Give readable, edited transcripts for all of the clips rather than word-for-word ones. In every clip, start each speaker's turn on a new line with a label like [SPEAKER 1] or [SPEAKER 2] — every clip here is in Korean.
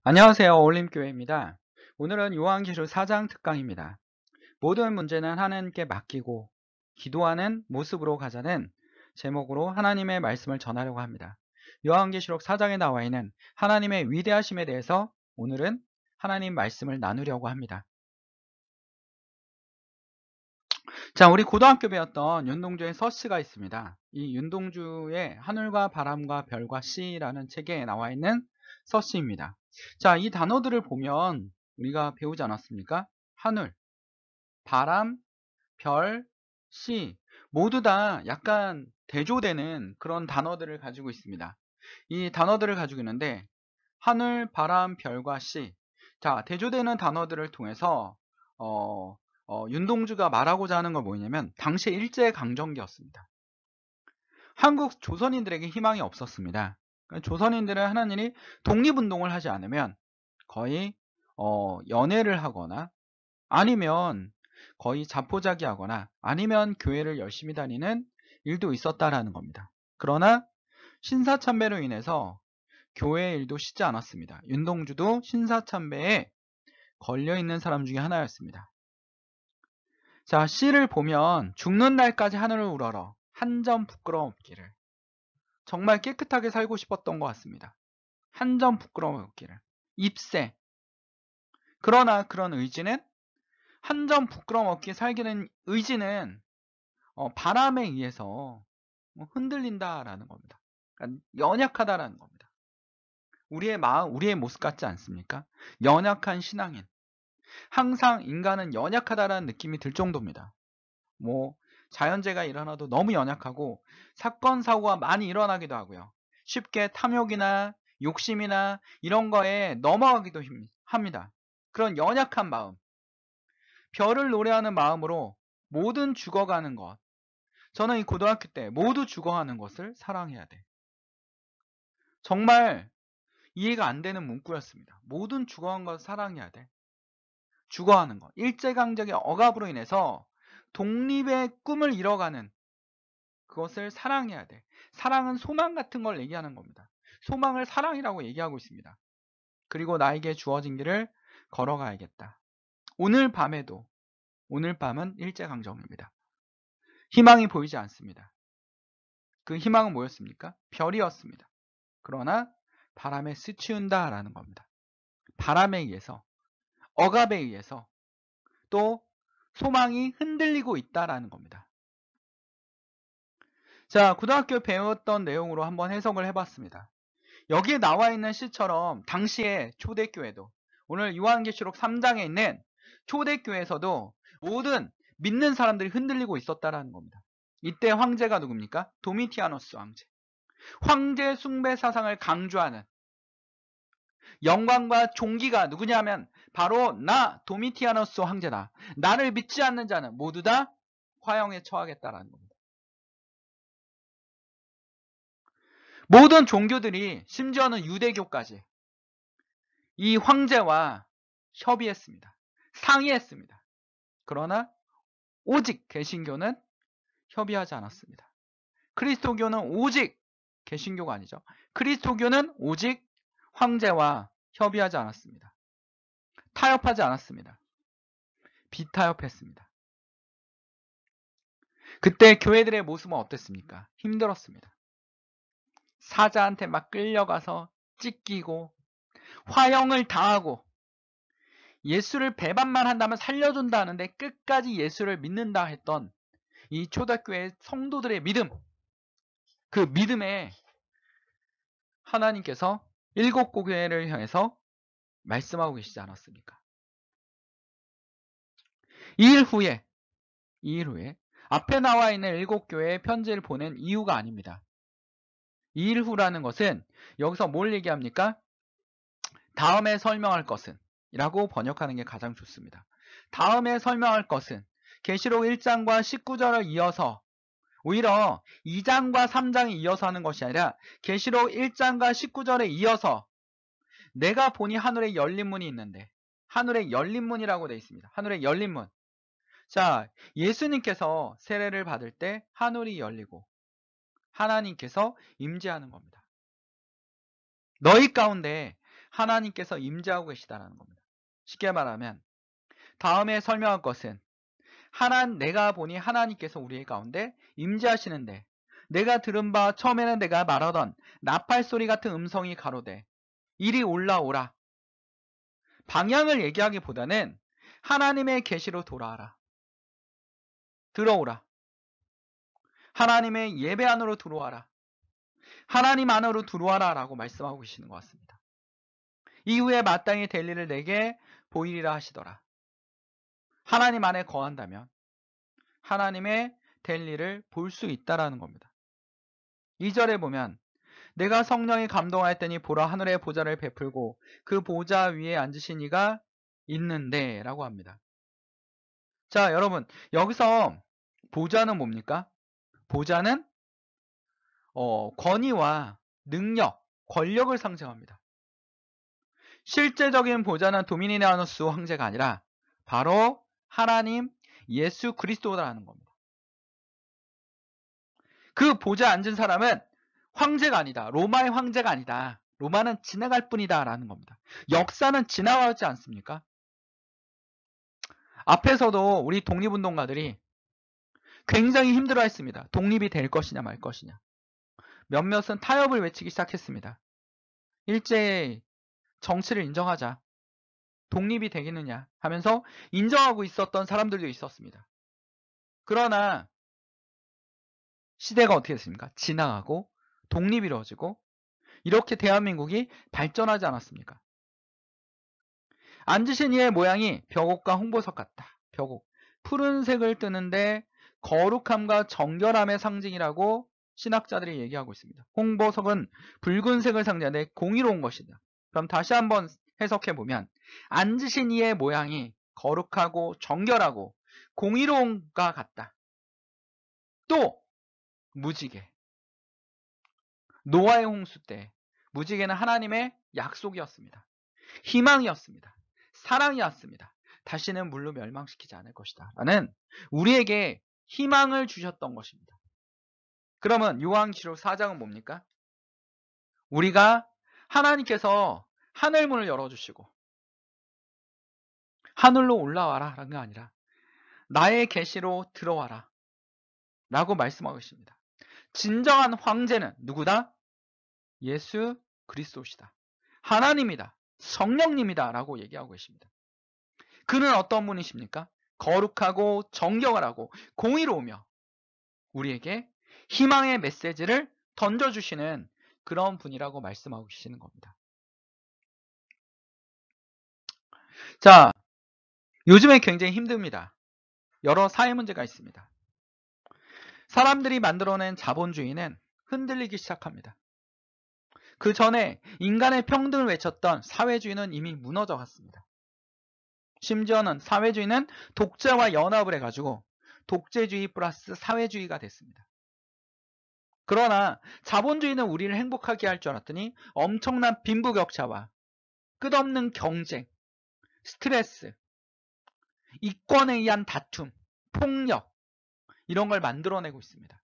[SPEAKER 1] 안녕하세요. 올림교회입니다. 오늘은 요한계시록 4장 특강입니다. 모든 문제는 하나님께 맡기고 기도하는 모습으로 가자는 제목으로 하나님의 말씀을 전하려고 합니다. 요한계시록 4장에 나와 있는 하나님의 위대하심에 대해서 오늘은 하나님 말씀을 나누려고 합니다. 자, 우리 고등학교 배웠던 윤동주의 서시가 있습니다. 이 윤동주의 하늘과 바람과 별과 씨라는 책에 나와 있는 서시입니다. 자, 이 단어들을 보면 우리가 배우지 않았습니까? 하늘, 바람, 별, 씨 모두 다 약간 대조되는 그런 단어들을 가지고 있습니다. 이 단어들을 가지고 있는데 하늘, 바람, 별과 씨. 자, 대조되는 단어들을 통해서 윤동주가 말하고자 하는 건 뭐냐면 당시의 일제강점기였습니다. 한국 조선인들에게 희망이 없었습니다. 조선인들은 하나님이 독립운동을 하지 않으면 거의 연애를 하거나 아니면 거의 자포자기하거나 아니면 교회를 열심히 다니는 일도 있었다라는 겁니다. 그러나 신사참배로 인해서 교회 일도 쉽지 않았습니다. 윤동주도 신사참배에 걸려있는 사람 중에 하나였습니다. 자, 시를 보면 죽는 날까지 하늘을 우러러 한 점 부끄러움 없기를. 정말 깨끗하게 살고 싶었던 것 같습니다. 한 점 부끄러움 없기를. 입새. 그러나 그런 의지는 한 점 부끄러움 없게 살기는 의지는 바람에 의해서 흔들린다라는 겁니다. 그러니까 연약하다라는 겁니다. 우리의 마음, 우리의 모습 같지 않습니까? 연약한 신앙인. 항상 인간은 연약하다라는 느낌이 들 정도입니다. 뭐 자연재해가 일어나도 너무 연약하고 사건 사고가 많이 일어나기도 하고요. 쉽게 탐욕이나 욕심이나 이런 거에 넘어가기도 합니다. 그런 연약한 마음. 별을 노래하는 마음으로 모든 죽어가는 것. 저는 이 고등학교 때 모두 죽어가는 것을 사랑해야 돼. 정말 이해가 안 되는 문구였습니다. 모든 죽어가는 것을 사랑해야 돼. 죽어가는 것. 일제강점기 억압으로 인해서 독립의 꿈을 이뤄가는 그것을 사랑해야 돼. 사랑은 소망 같은 걸 얘기하는 겁니다. 소망을 사랑이라고 얘기하고 있습니다. 그리고 나에게 주어진 길을 걸어가야겠다. 오늘 밤에도 오늘 밤은 일제강점기입니다. 희망이 보이지 않습니다. 그 희망은 뭐였습니까? 별이었습니다. 그러나 바람에 스치운다라는 겁니다. 바람에 의해서, 억압에 의해서 또 소망이 흔들리고 있다라는 겁니다. 자, 고등학교 배웠던 내용으로 한번 해석을 해봤습니다. 여기에 나와 있는 시처럼 당시에 초대교회도 오늘 요한계시록 3장에 있는 초대교회에서도 모든 믿는 사람들이 흔들리고 있었다라는 겁니다. 이때 황제가 누굽니까? 도미티아누스 황제. 황제 숭배 사상을 강조하는 영광과 존귀가 누구냐면 바로 나 도미티아누스 황제다. 나를 믿지 않는 자는 모두 다 화형에 처하겠다라는 겁니다. 모든 종교들이 심지어는 유대교까지 이 황제와 협의했습니다. 상의했습니다. 그러나 오직 개신교는 협의하지 않았습니다. 그리스도교는 오직 개신교가 아니죠. 그리스도교는 오직 황제와 협의하지 않았습니다. 타협하지 않았습니다. 비타협했습니다. 그때 교회들의 모습은 어땠습니까? 힘들었습니다. 사자한테 막 끌려가서 찢기고 화형을 당하고 예수를 배반만 한다면 살려준다 하는데 끝까지 예수를 믿는다 했던 이 초대교회 성도들의 믿음, 그 믿음에 하나님께서 일곱 교회를 향해서 말씀하고 계시지 않았습니까? 2일 후에 앞에 나와 있는 일곱 교회에 편지를 보낸 이유가 아닙니다. 2일 후라는 것은 여기서 뭘 얘기합니까? 다음에 설명할 것은 이라고 번역하는 게 가장 좋습니다. 다음에 설명할 것은 계시록 1장과 19절을 이어서 오히려 2장과 3장에 이어서 하는 것이 아니라 계시록 1장과 19절에 이어서 내가 보니 하늘에 열린 문이 있는데 하늘에 열린 문이라고 되어 있습니다. 하늘에 열린 문. 자, 예수님께서 세례를 받을 때 하늘이 열리고 하나님께서 임재하는 겁니다. 너희 가운데 하나님께서 임재하고 계시다라는 겁니다. 쉽게 말하면 다음에 설명할 것은 내가 보니 하나님께서 우리 가운데 임재하시는데 내가 들은 바 처음에는 내가 말하던 나팔 소리 같은 음성이 가로되 이리 올라오라. 방향을 얘기하기보다는 하나님의 계시로 돌아와라. 들어오라. 하나님의 예배 안으로 들어와라. 하나님 안으로 들어와라 라고 말씀하고 계시는 것 같습니다. 이후에 마땅히 될 일을 내게 보이리라 하시더라. 하나님 안에 거한다면 하나님의 될 일을 볼 수 있다라는 겁니다. 2절에 보면 내가 성령이 감동하였더니 보라 하늘의 보좌를 베풀고 그 보좌 위에 앉으신 이가 있는데 라고 합니다. 자, 여러분 여기서 보좌는 뭡니까? 보좌는 권위와 능력, 권력을 상징합니다. 실제적인 보좌는 도미니아누스 황제가 아니라 바로 하나님 예수 그리스도라는 겁니다. 그 보좌에 앉은 사람은 황제가 아니다. 로마의 황제가 아니다. 로마는 지나갈 뿐이다 라는 겁니다. 역사는 지나가지 않습니까? 앞에서도 우리 독립운동가들이 굉장히 힘들어했습니다. 독립이 될 것이냐 말 것이냐. 몇몇은 타협을 외치기 시작했습니다. 일제히 정치를 인정하자. 독립이 되겠느냐 하면서 인정하고 있었던 사람들도 있었습니다. 그러나 시대가 어떻게 됐습니까? 지나가고 독립이 이루어지고 이렇게 대한민국이 발전하지 않았습니까? 앉으신 이의 모양이 벽옥과 홍보석 같다. 벽옥. 푸른색을 뜨는데 거룩함과 정결함의 상징이라고 신학자들이 얘기하고 있습니다. 홍보석은 붉은색을 상징하는데 공의로운 것이다. 그럼 다시 한번 해석해보면 앉으신 이의 모양이 거룩하고 정결하고 공의로움과 같다. 또 무지개. 노아의 홍수 때 무지개는 하나님의 약속이었습니다. 희망이었습니다. 사랑이었습니다. 다시는 물로 멸망시키지 않을 것이다 라는 우리에게 희망을 주셨던 것입니다. 그러면 요한계시록 4장은 뭡니까? 우리가 하나님께서 하늘문을 열어주시고 하늘로 올라와라 라는 게 아니라 나의 계시로 들어와라 라고 말씀하고 계십니다. 진정한 황제는 누구다? 예수 그리스도시다. 하나님이다. 성령님이다 라고 얘기하고 계십니다. 그는 어떤 분이십니까? 거룩하고 정결하고 공의로우며 우리에게 희망의 메시지를 던져주시는 그런 분이라고 말씀하고 계시는 겁니다. 자, 요즘에 굉장히 힘듭니다. 여러 사회 문제가 있습니다. 사람들이 만들어낸 자본주의는 흔들리기 시작합니다. 그 전에 인간의 평등을 외쳤던 사회주의는 이미 무너져 갔습니다. 심지어는 사회주의는 독재와 연합을 해가지고 독재주의 플러스 사회주의가 됐습니다. 그러나 자본주의는 우리를 행복하게 할 줄 알았더니 엄청난 빈부격차와 끝없는 경쟁, 스트레스, 이권에 의한 다툼, 폭력 이런 걸 만들어내고 있습니다.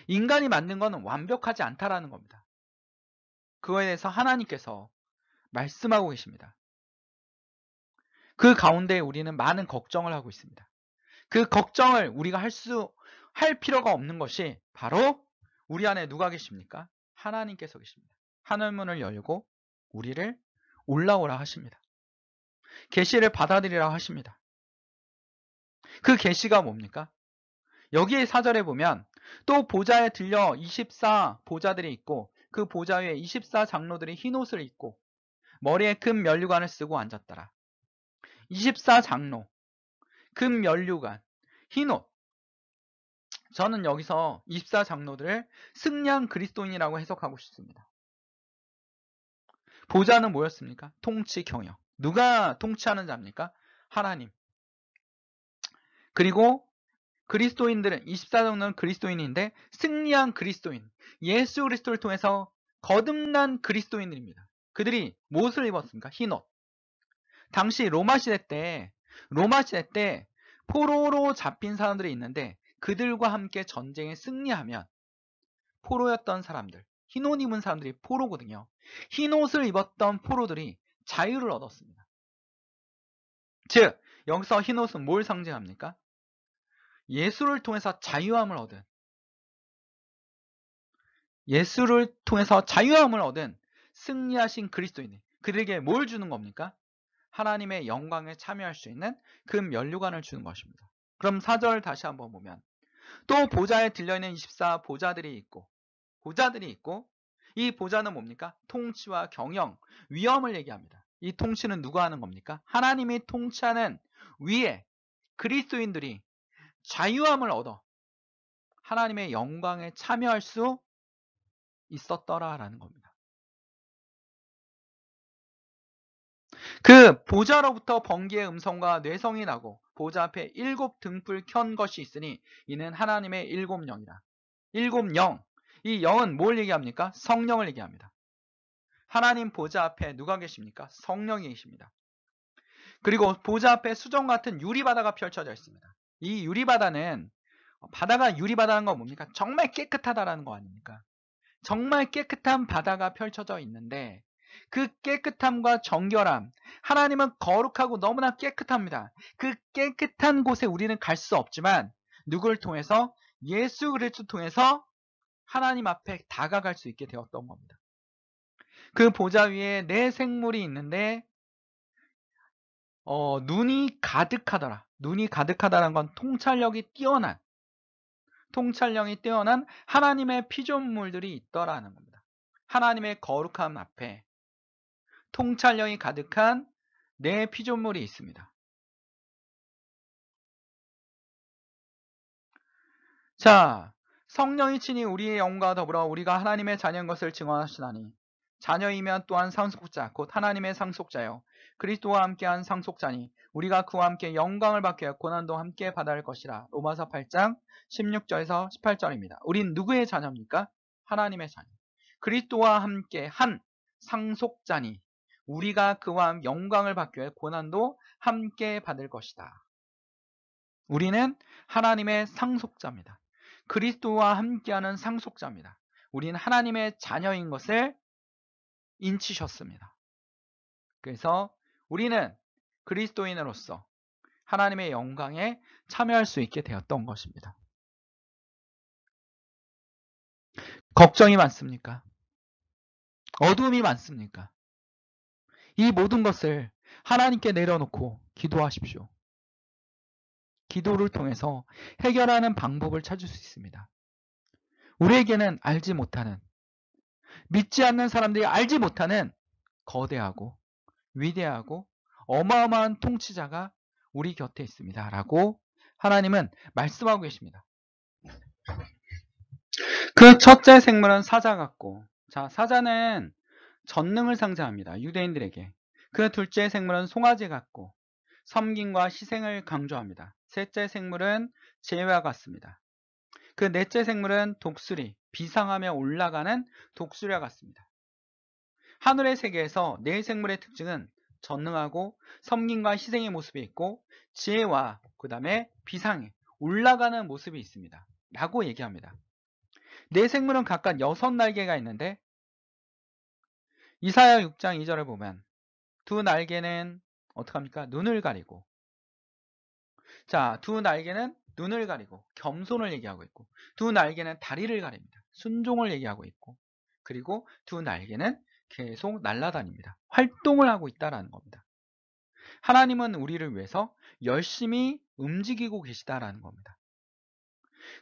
[SPEAKER 1] 인간이 만든 것은 완벽하지 않다라는 겁니다. 그거에 대해서 하나님께서 말씀하고 계십니다. 그 가운데 우리는 많은 걱정을 하고 있습니다. 그 걱정을 우리가 할 필요가 없는 것이 바로 우리 안에 누가 계십니까? 하나님께서 계십니다. 하늘문을 열고 우리를 올라오라 하십니다. 계시를 받아들이라 하십니다. 그 계시가 뭡니까? 여기에 4절에 보면 또 보좌에 들려 24 보좌들이 있고 그 보좌 위에 24 장로들이 흰 옷을 입고 머리에 금 면류관을 쓰고 앉았더라. 24 장로, 금 면류관, 흰 옷. 저는 여기서 24 장로들을 승리한 그리스도인이라고 해석하고 싶습니다. 보좌는 뭐였습니까? 통치 경영. 누가 통치하는 자입니까? 하나님. 그리고 그리스도인들은 24장로는 그리스도인인데 승리한 그리스도인, 예수 그리스도를 통해서 거듭난 그리스도인들입니다. 그들이 무엇을 입었습니까? 흰옷. 당시 로마 시대 때 포로로 잡힌 사람들이 있는데 그들과 함께 전쟁에 승리하면 포로였던 사람들, 흰 옷 입은 사람들이 포로거든요. 흰 옷을 입었던 포로들이 자유를 얻었습니다. 즉 여기서 흰 옷은 뭘 상징합니까? 예수를 통해서 자유함을 얻은, 예수를 통해서 자유함을 얻은 승리하신 그리스도인들, 그들에게 뭘 주는 겁니까? 하나님의 영광에 참여할 수 있는 그 면류관을 주는 것입니다. 그럼 4절 다시 한번 보면 또 보좌에 들려있는 24 보좌들이 있고 이 보좌는 뭡니까? 통치와 경영, 위엄을 얘기합니다. 이 통치는 누가 하는 겁니까? 하나님이 통치하는 위에 그리스도인들이 자유함을 얻어 하나님의 영광에 참여할 수 있었더라라는 겁니다. 그 보좌로부터 번개의 음성과 뇌성이 나고 보좌 앞에 7 등불 켠 것이 있으니 이는 하나님의 7 영이다. 7 영. 이 영은 뭘 얘기합니까? 성령을 얘기합니다. 하나님 보좌 앞에 누가 계십니까? 성령이 계십니다. 그리고 보좌 앞에 수정 같은 유리바다가 펼쳐져 있습니다. 이 유리바다는 바다가 유리바다는 건 뭡니까? 정말 깨끗하다라는 거 아닙니까? 정말 깨끗한 바다가 펼쳐져 있는데 그 깨끗함과 정결함, 하나님은 거룩하고 너무나 깨끗합니다. 그 깨끗한 곳에 우리는 갈 수 없지만 누구를 통해서? 예수 그리스도를 통해서 하나님 앞에 다가갈 수 있게 되었던 겁니다. 그 보좌 위에 네 생물이 있는데 눈이 가득하더라. 눈이 가득하다는 건 통찰력이 뛰어난 하나님의 피조물들이 있더라는 겁니다. 하나님의 거룩함 앞에 통찰력이 가득한 네 피조물이 있습니다. 자, 성령이 친히 우리의 영과 더불어 우리가 하나님의 자녀인 것을 증언하시나니 자녀이면 또한 상속자 곧 하나님의 상속자요 그리스도와 함께한 상속자니 우리가 그와 함께 영광을 받게 고난도 함께 받아야 할 것이라. 로마서 8장 16절에서 18절입니다. 우린 누구의 자녀입니까? 하나님의 자녀. 그리스도와 함께 한 상속자니 우리가 그와 영광을 받기 위해 고난도 함께 받을 것이다. 우리는 하나님의 상속자입니다. 그리스도와 함께하는 상속자입니다. 우리는 하나님의 자녀인 것을 인치셨습니다. 그래서 우리는 그리스도인으로서 하나님의 영광에 참여할 수 있게 되었던 것입니다. 걱정이 많습니까? 어두움이 많습니까? 이 모든 것을 하나님께 내려놓고 기도하십시오. 기도를 통해서 해결하는 방법을 찾을 수 있습니다. 우리에게는 알지 못하는, 믿지 않는 사람들이 알지 못하는 거대하고 위대하고 어마어마한 통치자가 우리 곁에 있습니다. 라고 하나님은 말씀하고 계십니다. 그 첫째 생물은 사자 같고, 자, 사자는 전능을 상징합니다. 유대인들에게. 그 둘째 생물은 송아지 같고 섬김과 희생을 강조합니다. 셋째 생물은 재와 같습니다. 그 넷째 생물은 독수리, 비상하며 올라가는 독수리와 같습니다. 하늘의 세계에서 네 생물의 특징은 전능하고 섬김과 희생의 모습이 있고 지혜와 그 다음에 비상에 올라가는 모습이 있습니다. 라고 얘기합니다. 네 생물은 각각 6날개가 있는데 이사야 6장 2절을 보면 두 날개는 어떡합니까? 눈을 가리고, 자, 두 날개는 눈을 가리고 겸손을 얘기하고 있고 두 날개는 다리를 가립니다. 순종을 얘기하고 있고 그리고 두 날개는 계속 날아다닙니다. 활동을 하고 있다는 겁니다. 하나님은 우리를 위해서 열심히 움직이고 계시다라는 겁니다.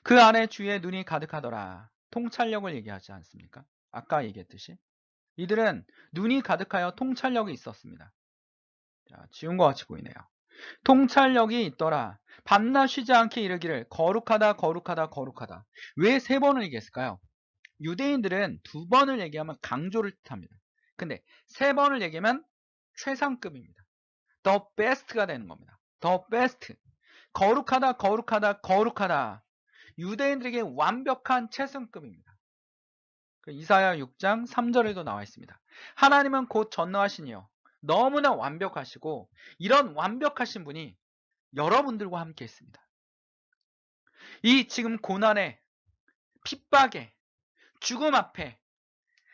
[SPEAKER 1] 그 안에 주의 눈이 가득하더라. 통찰력을 얘기하지 않습니까? 아까 얘기했듯이 이들은 눈이 가득하여 통찰력이 있었습니다. 자, 지운 것 같이 보이네요. 통찰력이 있더라. 밤낮 쉬지 않게 이르기를 거룩하다 거룩하다 거룩하다. 왜 3번을 얘기했을까요? 유대인들은 2번을 얘기하면 강조를 뜻합니다. 근데 3번을 얘기하면 최상급입니다. The best가 되는 겁니다. The best. 거룩하다 거룩하다 거룩하다. 유대인들에게 완벽한 최상급입니다. 이사야 6장 3절에도 나와 있습니다. 하나님은 곧 전능하시니요 너무나 완벽하시고 이런 완벽하신 분이 여러분들과 함께 있습니다. 이 지금 고난에 핍박에 죽음 앞에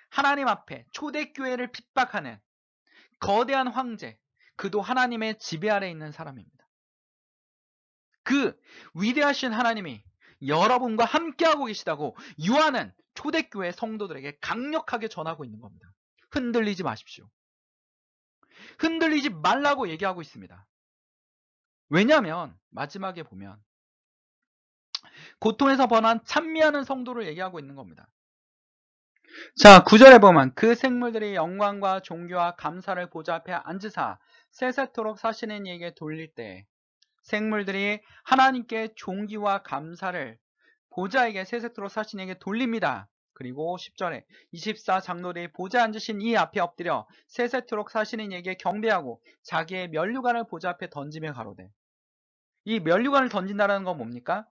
[SPEAKER 1] 하나님 앞에 초대교회를 핍박하는 거대한 황제, 그도 하나님의 지배 아래 있는 사람입니다. 그 위대하신 하나님이 여러분과 함께하고 계시다고 요한은 초대교회 성도들에게 강력하게 전하고 있는 겁니다. 흔들리지 마십시오. 흔들리지 말라고 얘기하고 있습니다. 왜냐하면 마지막에 보면 고통에서 번한 찬미하는 성도를 얘기하고 있는 겁니다. 자, 9절에 보면 그 생물들이 영광과 존귀와 감사를 보좌 앞에 앉으사 세세토록 사시는 이에게 돌릴 때, 생물들이 하나님께 존귀와 감사를 보좌에게 세세토록 사시는 이에게 돌립니다. 그리고 10절에 24장로들이 보좌 앉으신 이 앞에 엎드려 세세토록 사시는 이에게 경배하고 자기의 면류관을 보좌 앞에 던지며 가로되. 이 면류관을 던진다는 건 뭡니까?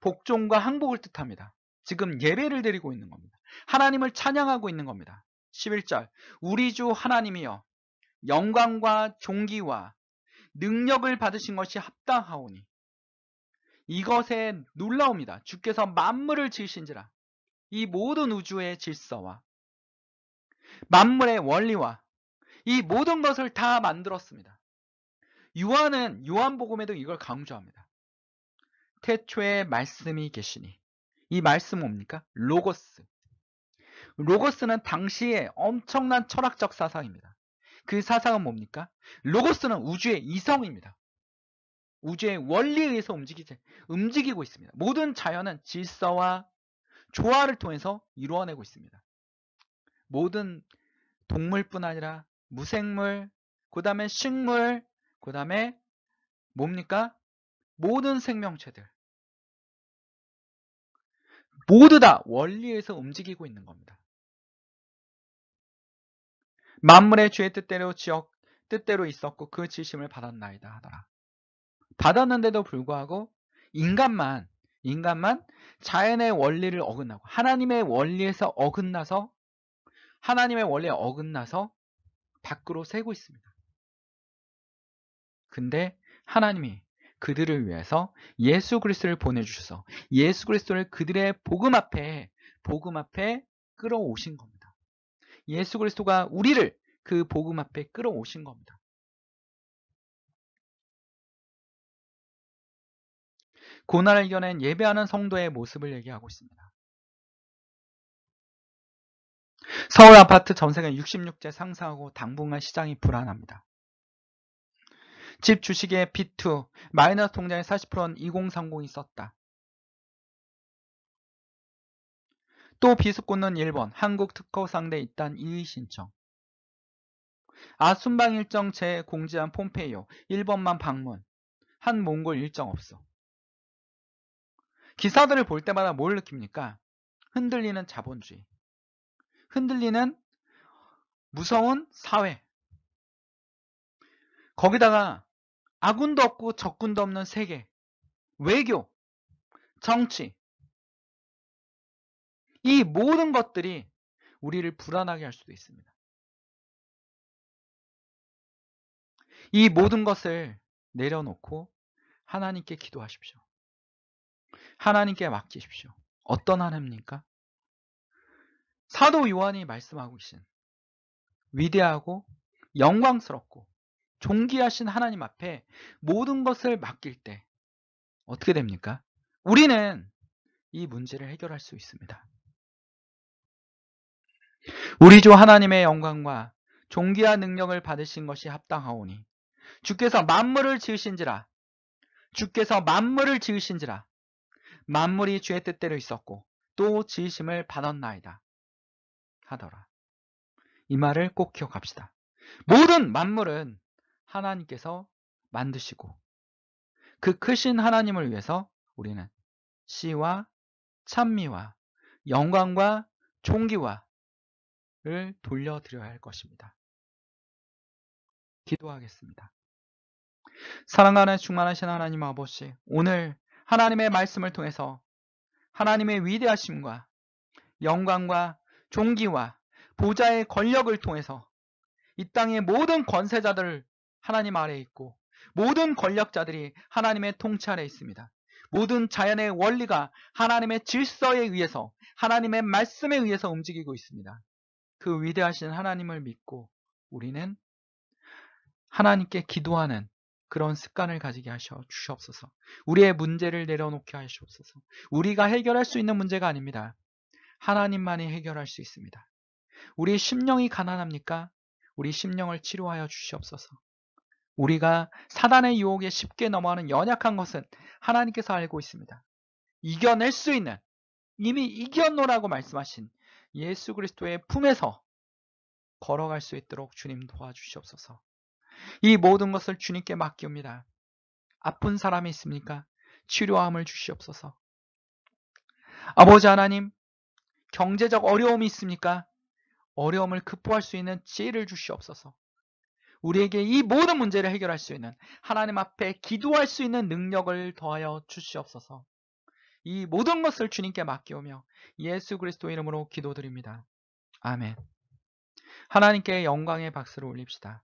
[SPEAKER 1] 복종과 항복을 뜻합니다. 지금 예배를 드리고 있는 겁니다. 하나님을 찬양하고 있는 겁니다. 11절 우리 주 하나님이여 영광과 존귀와 능력을 받으신 것이 합당하오니. 이것에 놀라움이다. 주께서 만물을 지으신지라. 이 모든 우주의 질서와 만물의 원리와 이 모든 것을 다 만들었습니다. 요한은 요한복음에도 이걸 강조합니다. 태초에 말씀이 계시니. 이 말씀 뭡니까? 로고스. 로고스는 당시에 엄청난 철학적 사상입니다. 그 사상은 뭡니까? 로고스는 우주의 이성입니다. 우주의 원리에 의해서 움직이고 있습니다. 모든 자연은 질서와 조화를 통해서 이루어내고 있습니다. 모든 동물뿐 아니라 무생물, 그 다음에 식물, 그 다음에 뭡니까? 모든 생명체들. 모두 다 원리에서 움직이고 있는 겁니다. 만물의 주의 뜻대로 있었고 그 지심을 받았나이다 하더라. 받았는데도 불구하고 인간만 자연의 원리를 어긋나고 하나님의 원리에 어긋나서 밖으로 새고 있습니다. 근데 하나님이 그들을 위해서 예수 그리스도를 보내주셔서 예수 그리스도를 그들의 복음 앞에 끌어오신 겁니다. 예수 그리스도가 우리를 그 복음 앞에 끌어오신 겁니다. 고난을 이겨낸 예배하는 성도의 모습을 얘기하고 있습니다. 서울 아파트 전세가 66제 상승하고 당분간 시장이 불안합니다. 집 주식의 B2, 마이너스 통장의 40%는 2030이 썼다. 또 비습 꽂는 1번, 한국 특허 상대 입단 이의 신청. 순방 일정 재공지한 폼페이오, 1번만 방문. 한 몽골 일정 없어. 기사들을 볼 때마다 뭘 느낍니까? 흔들리는 자본주의. 흔들리는 무서운 사회. 거기다가 아군도 없고 적군도 없는 세계. 외교, 정치. 이 모든 것들이 우리를 불안하게 할 수도 있습니다. 이 모든 것을 내려놓고 하나님께 기도하십시오. 하나님께 맡기십시오. 어떤 하나님입니까? 사도 요한이 말씀하고 계신 위대하고 영광스럽고 존귀하신 하나님 앞에 모든 것을 맡길 때 어떻게 됩니까? 우리는 이 문제를 해결할 수 있습니다. 우리 주 하나님의 영광과 존귀한 능력을 받으신 것이 합당하오니 주께서 만물을 지으신지라 만물이 주의 뜻대로 있었고 또 지으심을 받았나이다 하더라. 이 말을 꼭 기억합시다. 모든 만물은 하나님께서 만드시고 그 크신 하나님을 위해서 우리는 시와 찬미와 영광과 존귀와를 돌려드려야 할 것입니다. 기도하겠습니다. 사랑하는 충만하신 하나님 아버지, 오늘 하나님의 말씀을 통해서 하나님의 위대하심과 영광과 존귀와 보좌의 권력을 통해서 이 땅의 모든 권세자들 하나님 아래에 있고 모든 권력자들이 하나님의 통치 아래에 있습니다. 모든 자연의 원리가 하나님의 질서에 의해서 하나님의 말씀에 의해서 움직이고 있습니다. 그 위대하신 하나님을 믿고 우리는 하나님께 기도하는 그런 습관을 가지게 하셔 주시옵소서. 우리의 문제를 내려놓게 하시옵소서. 우리가 해결할 수 있는 문제가 아닙니다. 하나님만이 해결할 수 있습니다. 우리 심령이 가난합니까? 우리 심령을 치료하여 주시옵소서. 우리가 사단의 유혹에 쉽게 넘어가는 연약한 것은 하나님께서 알고 있습니다. 이겨낼 수 있는, 이미 이겨노라고 말씀하신 예수 그리스도의 품에서 걸어갈 수 있도록 주님 도와주시옵소서. 이 모든 것을 주님께 맡기옵니다. 아픈 사람이 있습니까? 치료함을 주시옵소서. 아버지 하나님, 경제적 어려움이 있습니까? 어려움을 극복할 수 있는 지혜를 주시옵소서. 우리에게 이 모든 문제를 해결할 수 있는, 하나님 앞에 기도할 수 있는 능력을 더하여 주시옵소서. 이 모든 것을 주님께 맡기오며 예수 그리스도 이름으로 기도드립니다. 아멘. 하나님께 영광의 박수를 올립시다.